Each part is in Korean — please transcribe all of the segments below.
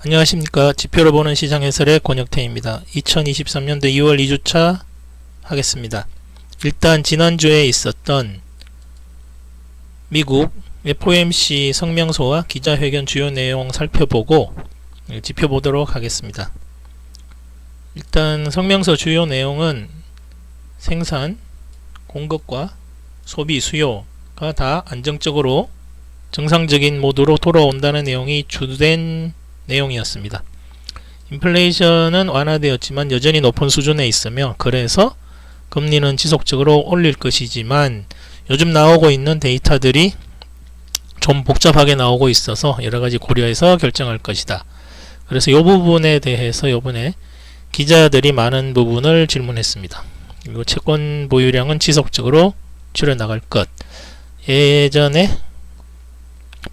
안녕하십니까. 지표를 보는 시장 해설의 권혁태입니다. 2023년도 2월 2주차 하겠습니다. 일단 지난주에 있었던 미국 FOMC 성명서와 기자회견 주요 내용 살펴보고 지표 보도록 하겠습니다. 일단 성명서 주요 내용은 생산, 공급과 소비, 수요가 다 안정적으로 정상적인 모드로 돌아온다는 내용이 주된 내용이었습니다. 인플레이션은 완화되었지만 여전히 높은 수준에 있으며 그래서 금리는 지속적으로 올릴 것이지만 요즘 나오고 있는 데이터들이 좀 복잡하게 나오고 있어서 여러가지 고려해서 결정할 것이다. 그래서 이 부분에 대해서 이번에 기자들이 많은 부분을 질문했습니다. 그리고 채권 보유량은 지속적으로 줄여나갈 것. 예전에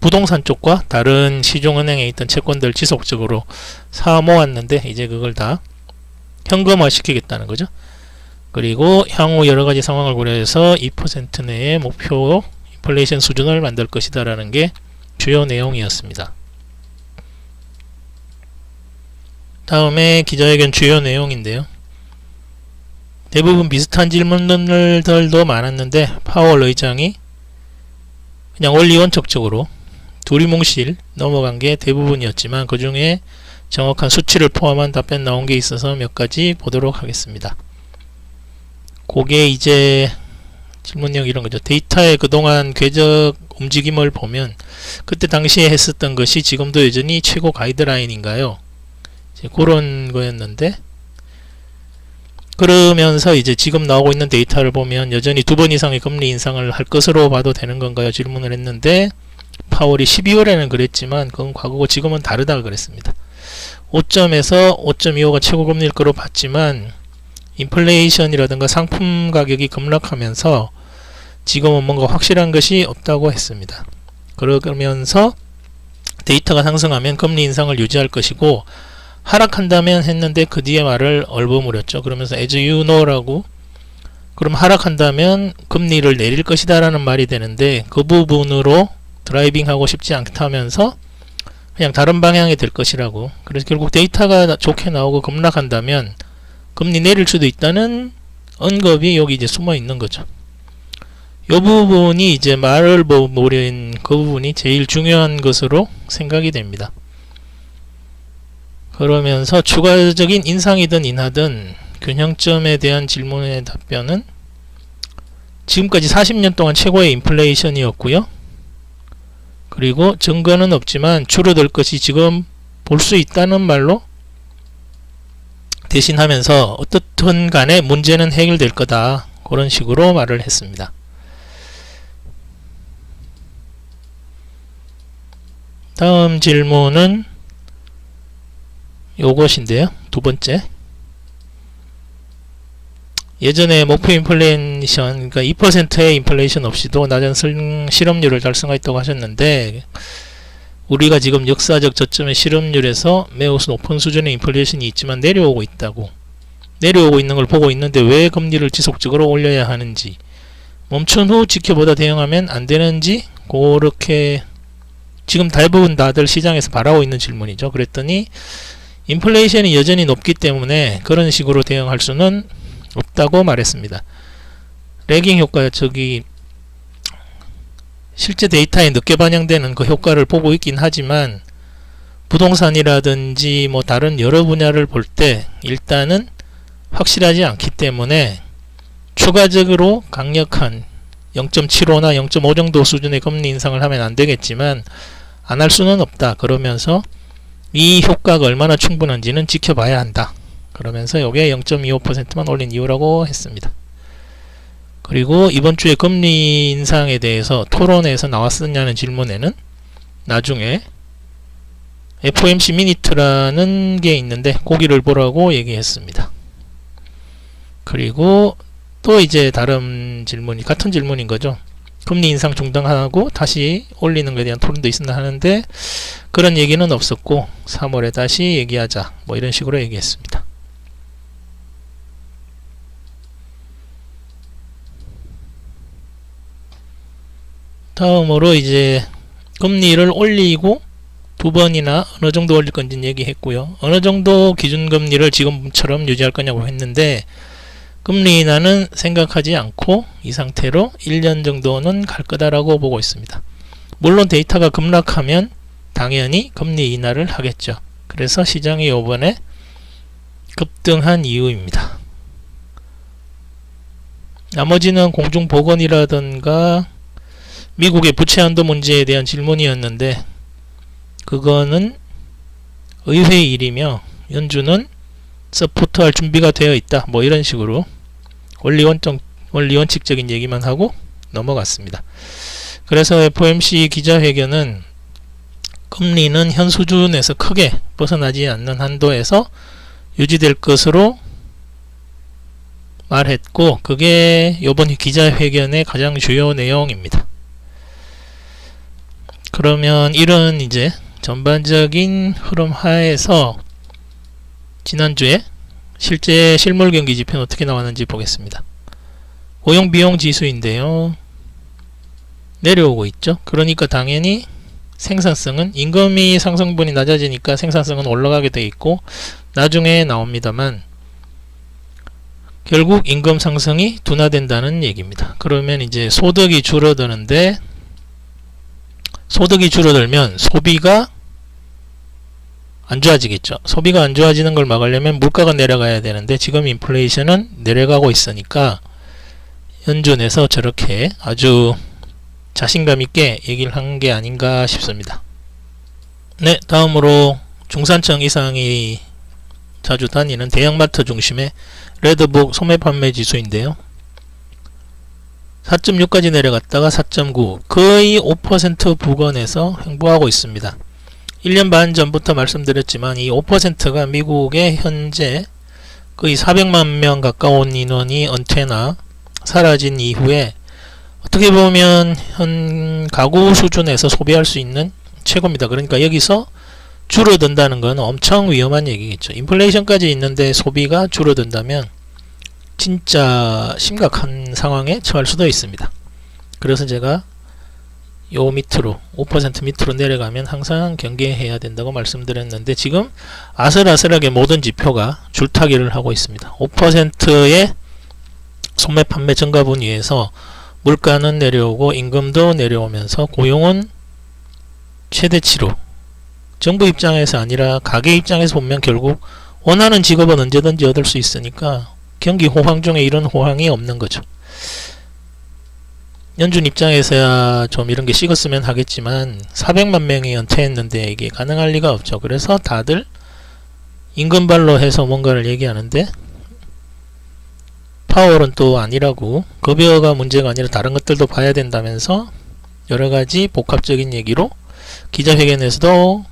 부동산 쪽과 다른 시중은행에 있던 채권들 지속적으로 사 모았는데 이제 그걸 다 현금화 시키겠다는 거죠. 그리고 향후 여러가지 상황을 고려해서 2% 내의 목표 인플레이션 수준을 만들 것이다 라는 게 주요 내용이었습니다. 다음에 기자회견 주요 내용인데요. 대부분 비슷한 질문들도 많았는데 파월 의장이 그냥 원리원칙적으로 두리뭉실 넘어간 게 대부분이었지만 그 중에 정확한 수치를 포함한 답변 나온 게 있어서 몇 가지 보도록 하겠습니다. 그게 이제 질문형 이런 거죠. 데이터의 그동안 궤적 움직임을 보면 그때 당시에 했었던 것이 지금도 여전히 최고 가이드라인인가요? 이제 그런 거였는데 그러면서 이제 지금 나오고 있는 데이터를 보면 여전히 2번 이상의 금리 인상을 할 것으로 봐도 되는 건가요? 질문을 했는데 파월이 12월에는 그랬지만 그건 과거고 지금은 다르다고 그랬습니다. 5점에서 5.25가 최고 금리일 거로 봤지만 인플레이션이라든가 상품 가격이 급락하면서 지금은 뭔가 확실한 것이 없다고 했습니다. 그러면서 데이터가 상승하면 금리 인상을 유지할 것이고 하락한다면 했는데 그 뒤에 말을 얼버무렸죠. 그러면서 as you know라고 그럼 하락한다면 금리를 내릴 것이다 라는 말이 되는데 그 부분으로 드라이빙 하고 싶지 않다면서 그냥 다른 방향이 될 것이라고. 그래서 결국 데이터가 좋게 나오고 급락한다면 금리 내릴 수도 있다는 언급이 여기 이제 숨어 있는 거죠. 이 부분이 이제 말을 모린 그 부분이 제일 중요한 것으로 생각이 됩니다. 그러면서 추가적인 인상이든 인하든 균형점에 대한 질문의 답변은 지금까지 40년 동안 최고의 인플레이션이었고요. 그리고 증거는 없지만 줄어들 것이 지금 볼 수 있다는 말로 대신하면서 어떻든 간에 문제는 해결될 거다. 그런 식으로 말을 했습니다. 다음 질문은 요것인데요. 두 번째. 예전에 목표 인플레이션, 그러니까 2%의 인플레이션 없이도 낮은 실업률을 달성했다고 하셨는데 우리가 지금 역사적 저점의 실업률에서 매우 높은 수준의 인플레이션이 있지만 내려오고 있다고. 내려오고 있는 걸 보고 있는데 왜 금리를 지속적으로 올려야 하는지, 멈춘 후 지켜보다 대응하면 안 되는지, 그렇게 지금 대부분 다들 시장에서 바라고 있는 질문이죠. 그랬더니 인플레이션이 여전히 높기 때문에 그런 식으로 대응할 수는 없다고 말했습니다. 레깅 효과, 실제 데이터에 늦게 반영되는 그 효과를 보고 있긴 하지만 부동산이라든지 뭐 다른 여러 분야를 볼 때 일단은 확실하지 않기 때문에 추가적으로 강력한 0.75나 0.5 정도 수준의 금리 인상을 하면 안 되겠지만 안 할 수는 없다. 그러면서 이 효과가 얼마나 충분한지는 지켜봐야 한다. 그러면서 이게 0.25%만 올린 이유라고 했습니다. 그리고 이번 주에 금리 인상에 대해서 토론회에서 나왔었냐는 질문에는 나중에 FOMC 미니트라는 게 있는데 거기를 보라고 얘기했습니다. 그리고 또 이제 다른 질문이 같은 질문인 거죠. 금리 인상 중단하고 다시 올리는 것에 대한 토론도 있었나 하는데 그런 얘기는 없었고 3월에 다시 얘기하자 뭐 이런 식으로 얘기했습니다. 다음으로 이제 금리를 올리고 두 번이나 어느 정도 올릴 건지 얘기했고요. 어느 정도 기준금리를 지금처럼 유지할 거냐고 했는데 금리 인하는 생각하지 않고 이 상태로 1년 정도는 갈 거다라고 보고 있습니다. 물론 데이터가 급락하면 당연히 금리 인하를 하겠죠. 그래서 시장이 이번에 급등한 이유입니다. 나머지는 공중보건이라든가 미국의 부채 한도 문제에 대한 질문이었는데 그거는 의회 일이며 연준은 서포트할 준비가 되어 있다. 뭐 이런 식으로 원리원칙적인 얘기만 하고 넘어갔습니다. 그래서 FOMC 기자회견은 금리는 현 수준에서 크게 벗어나지 않는 한도에서 유지될 것으로 말했고 그게 이번 기자회견의 가장 주요 내용입니다. 그러면 이런 이제 전반적인 흐름 하에서 지난주에 실제 실물 경기 지표는 어떻게 나왔는지 보겠습니다. 고용비용 지수인데요. 내려오고 있죠. 그러니까 당연히 생산성은 임금이 상승분이 낮아지니까 생산성은 올라가게 돼 있고 나중에 나옵니다만 결국 임금 상승이 둔화된다는 얘기입니다. 그러면 이제 소득이 줄어드는데 소득이 줄어들면 소비가 안 좋아지겠죠. 소비가 안 좋아지는 걸 막으려면 물가가 내려가야 되는데 지금 인플레이션은 내려가고 있으니까 연준에서 저렇게 아주 자신감 있게 얘기를 한 게 아닌가 싶습니다. 네, 다음으로 중산층 이상이 자주 다니는 대형마트 중심의 레드북 소매 판매 지수인데요. 4.6까지 내려갔다가 4.9 거의 5% 부근에서 횡보하고 있습니다. 1년 반 전부터 말씀드렸지만 이 5%가 미국의 현재 거의 400만 명 가까운 인원이 은퇴나 사라진 이후에 어떻게 보면 현 가구 수준에서 소비할 수 있는 최고입니다. 그러니까 여기서 줄어든다는 건 엄청 위험한 얘기겠죠. 인플레이션까지 있는데 소비가 줄어든다면 진짜 심각한 상황에 처할 수도 있습니다. 그래서 제가 요 밑으로 5% 밑으로 내려가면 항상 경계해야 된다고 말씀드렸는데 지금 아슬아슬하게 모든 지표가 줄타기를 하고 있습니다. 5%의 소매 판매 증가분 위에서 물가는 내려오고 임금도 내려오면서 고용은 최대치로 정부 입장에서 아니라 가게 입장에서 보면 결국 원하는 직업은 언제든지 얻을 수 있으니까 경기 호황 중에 이런 호황이 없는 거죠. 연준 입장에서야 좀 이런 게 식었으면 하겠지만 400만 명이 은퇴했는데 이게 가능할 리가 없죠. 그래서 다들 임금발로 해서 뭔가를 얘기하는데 파월은 또 아니라고 급여가 문제가 아니라 다른 것들도 봐야 된다면서 여러가지 복합적인 얘기로 기자회견에서도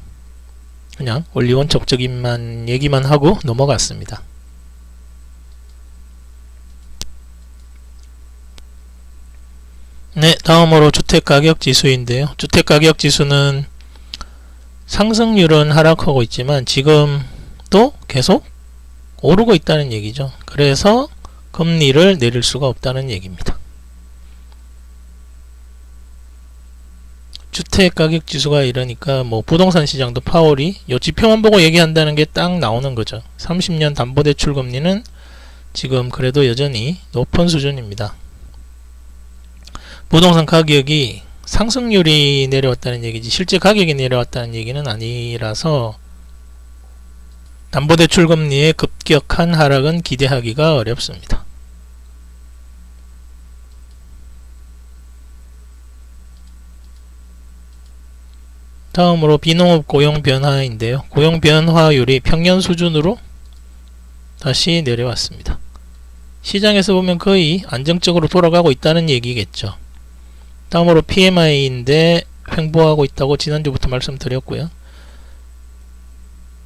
그냥 원리원칙적인 얘기만 하고 넘어갔습니다. 네, 다음으로 주택가격지수인데요. 주택가격지수는 상승률은 하락하고 있지만 지금도 계속 오르고 있다는 얘기죠. 그래서 금리를 내릴 수가 없다는 얘기입니다. 주택가격지수가 이러니까 뭐 부동산 시장도 파월이 이 지표만 보고 얘기한다는 게 딱 나오는 거죠. 30년 담보대출 금리는 지금 그래도 여전히 높은 수준입니다. 부동산 가격이 상승률이 내려왔다는 얘기지 실제 가격이 내려왔다는 얘기는 아니라서 담보대출 금리의 급격한 하락은 기대하기가 어렵습니다. 다음으로 비농업 고용 변화인데요. 고용 변화율이 평년 수준으로 다시 내려왔습니다. 시장에서 보면 거의 안정적으로 돌아가고 있다는 얘기겠죠. 다음으로 PMI인데 횡보하고 있다고 지난주부터 말씀드렸고요.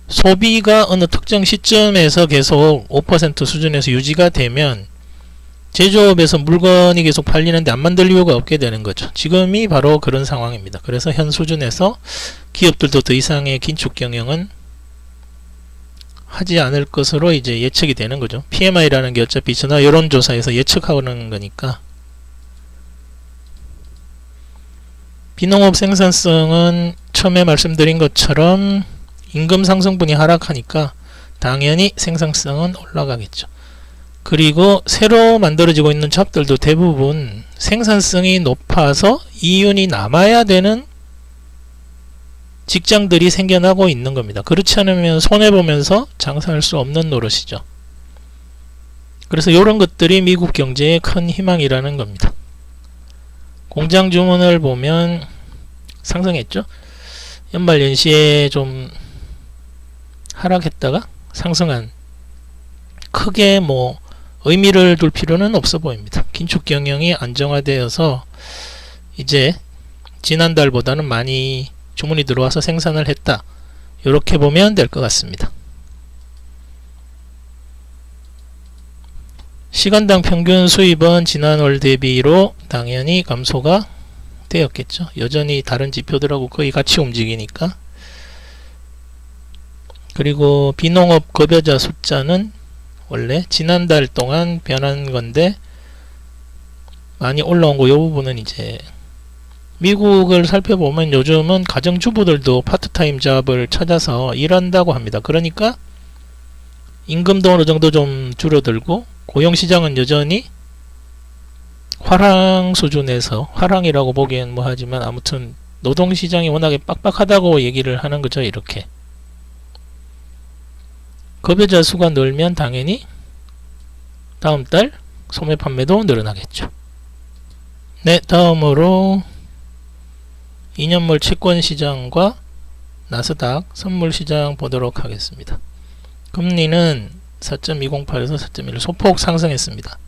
소비가 어느 특정 시점에서 계속 5% 수준에서 유지가 되면 제조업에서 물건이 계속 팔리는데 안 만들 이유가 없게 되는 거죠. 지금이 바로 그런 상황입니다. 그래서 현 수준에서 기업들도 더 이상의 긴축 경영은 하지 않을 것으로 이제 예측이 되는 거죠. PMI라는 게 어차피 전화 여론조사에서 예측하는 거니까. 비농업 생산성은 처음에 말씀드린 것처럼 임금 상승분이 하락하니까 당연히 생산성은 올라가겠죠. 그리고 새로 만들어지고 있는 잡들도 대부분 생산성이 높아서 이윤이 남아야 되는 직장들이 생겨나고 있는 겁니다. 그렇지 않으면 손해보면서 장사할 수 없는 노릇이죠. 그래서 이런 것들이 미국 경제의 큰 희망이라는 겁니다. 공장 주문을 보면 상승했죠. 연말 연시에 좀 하락했다가 상승한, 크게 뭐 의미를 둘 필요는 없어 보입니다. 긴축 경영이 안정화되어서 이제 지난달보다는 많이 주문이 들어와서 생산을 했다, 이렇게 보면 될 것 같습니다. 시간당 평균 수입은 지난월 대비로 당연히 감소가 되었겠죠. 여전히 다른 지표들하고 거의 같이 움직이니까. 그리고 비농업 급여자 숫자는 원래 지난달 동안 변한 건데 많이 올라온 거, 이 부분은 이제 미국을 살펴보면 요즘은 가정주부들도 파트타임 잡을 찾아서 일한다고 합니다. 그러니까 임금도 어느 정도 좀 줄어들고 고용시장은 여전히 화랑 수준에서, 화랑이라고 보기엔 뭐 하지만 아무튼 노동시장이 워낙에 빡빡하다고 얘기를 하는 거죠. 이렇게 급여자 수가 늘면 당연히 다음 달 소매 판매도 늘어나겠죠. 네, 다음으로 2년물 채권 시장과 나스닥 선물 시장 보도록 하겠습니다. 금리는 4.208에서 4.1 소폭 상승했습니다.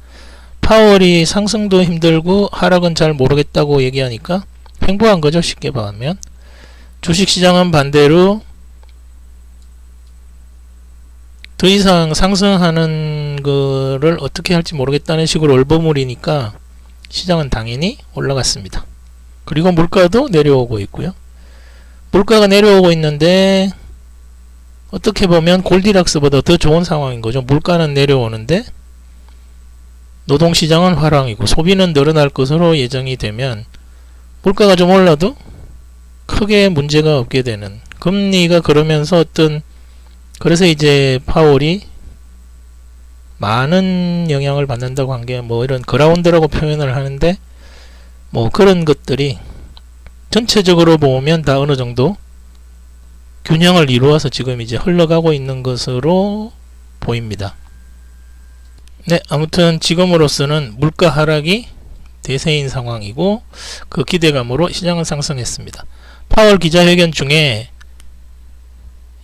파월이 상승도 힘들고 하락은 잘 모르겠다고 얘기하니까 횡보한 거죠. 쉽게 말하면. 주식시장은 반대로 더 이상 상승하는 거를 어떻게 할지 모르겠다는 식으로 얼버무리니까 시장은 당연히 올라갔습니다. 그리고 물가도 내려오고 있고요. 물가가 내려오고 있는데 어떻게 보면 골디락스보다 더 좋은 상황인 거죠. 물가는 내려오는데 노동시장은 화랑이고 소비는 늘어날 것으로 예정이 되면 물가가 좀 올라도 크게 문제가 없게 되는, 금리가 그러면서 그래서 이제 파월이 많은 영향을 받는다고 한 게 뭐 이런 그라운드라고 표현을 하는데, 뭐 그런 것들이 전체적으로 보면 다 어느 정도 균형을 이루어서 지금 이제 흘러가고 있는 것으로 보입니다. 네, 아무튼 지금으로서는 물가 하락이 대세인 상황이고 그 기대감으로 시장은 상승했습니다. 파월 기자회견 중에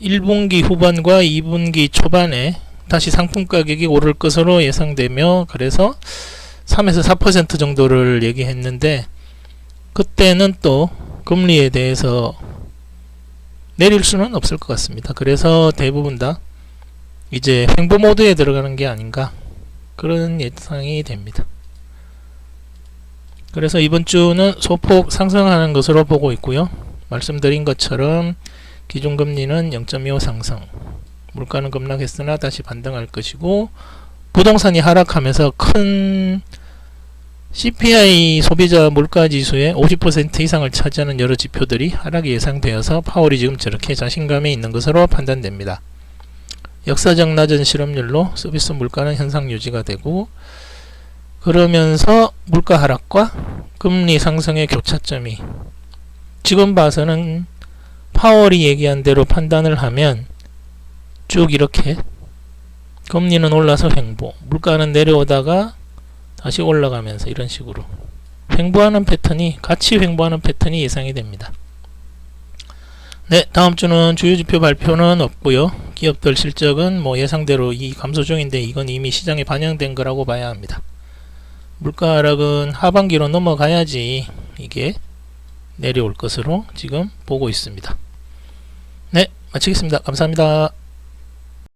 1분기 후반과 2분기 초반에 다시 상품 가격이 오를 것으로 예상되며 그래서 3에서 4% 정도를 얘기했는데, 그때는 또 금리에 대해서 내릴 수는 없을 것 같습니다. 그래서 대부분 다 이제 횡보 모드에 들어가는 게 아닌가, 그런 예상이 됩니다. 그래서 이번 주는 소폭 상승하는 것으로 보고 있고요. 말씀드린 것처럼 기준금리는 0.25 상승, 물가는 급락했으나 다시 반등할 것이고, 부동산이 하락하면서 큰 CPI 소비자 물가지수의 50% 이상을 차지하는 여러 지표들이 하락이 예상되어서 파월이 지금 저렇게 자신감이 있는 것으로 판단됩니다. 역사적 낮은 실업률로 서비스 물가는 현상 유지가 되고, 그러면서 물가 하락과 금리 상승의 교차점이 지금 봐서는 파월이 얘기한 대로 판단을 하면 쭉 이렇게 금리는 올라서 횡보, 물가는 내려오다가 다시 올라가면서 이런 식으로 횡보하는 패턴이, 같이 횡보하는 패턴이 예상이 됩니다. 네, 다음 주는 주요 지표 발표는 없고요. 기업들 실적은 뭐 예상대로 이 감소 중인데 이건 이미 시장에 반영된 거라고 봐야 합니다. 물가 하락은 하반기로 넘어가야지 이게 내려올 것으로 지금 보고 있습니다. 네, 마치겠습니다. 감사합니다.